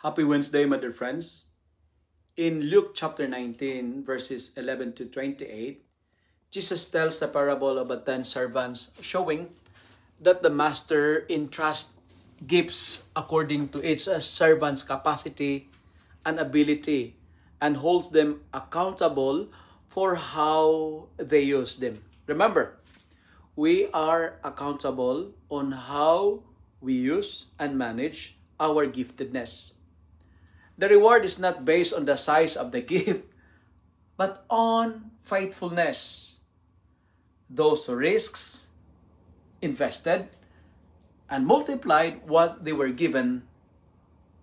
Happy Wednesday, my dear friends. In Luke chapter 19, verses 11 to 28, Jesus tells the parable of the 10 servants, showing that the master entrusts gifts according to each servant's capacity and ability and holds them accountable for how they use them. Remember, we are accountable on how we use and manage our giftedness. The reward is not based on the size of the gift, but on faithfulness. Those risks, invested, and multiplied what they were given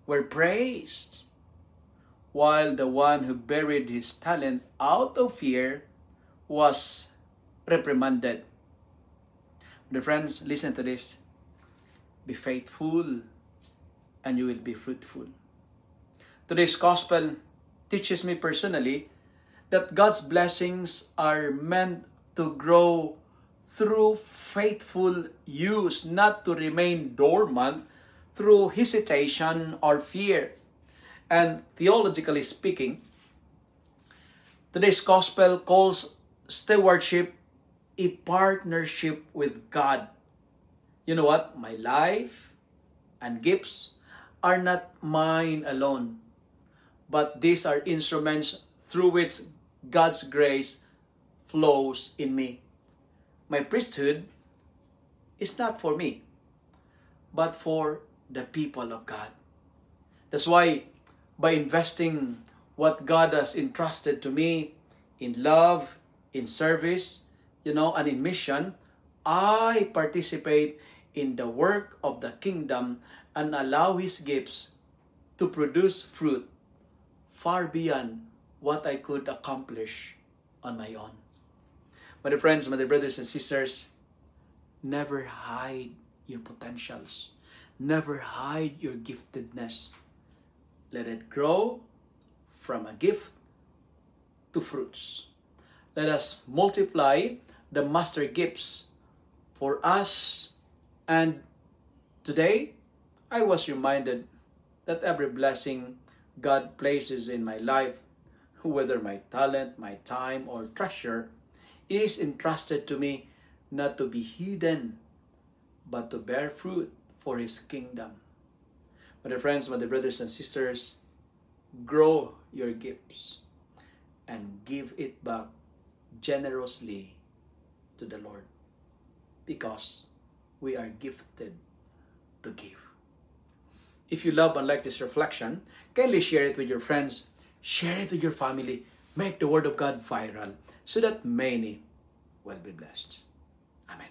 were praised, while the one who buried his talent out of fear was reprimanded. Dear friends, listen to this. Be faithful, and you will be fruitful. Today's gospel teaches me personally that God's blessings are meant to grow through faithful use, not to remain dormant through hesitation or fear. And theologically speaking, today's gospel calls stewardship a partnership with God. You know what? My life and gifts are not mine alone, but these are instruments through which God's grace flows in me. My priesthood is not for me, but for the people of God. That's why by investing what God has entrusted to me in love, in service, and in mission, I participate in the work of the kingdom and allow His gifts to produce fruit far beyond what I could accomplish on my own. My dear friends, my dear brothers and sisters, never hide your potentials. Never hide your giftedness. Let it grow from a gift to fruits. Let us multiply the master gifts for us. And today, I was reminded that every blessing God places in my life, whether my talent, my time, or treasure, is entrusted to me not to be hidden, but to bear fruit for His kingdom. My dear friends, my dear brothers and sisters, grow your gifts and give it back generously to the Lord, because we are gifted to give. If you love and like this reflection, kindly share it with your friends, share it with your family, make the Word of God viral so that many will be blessed. Amen.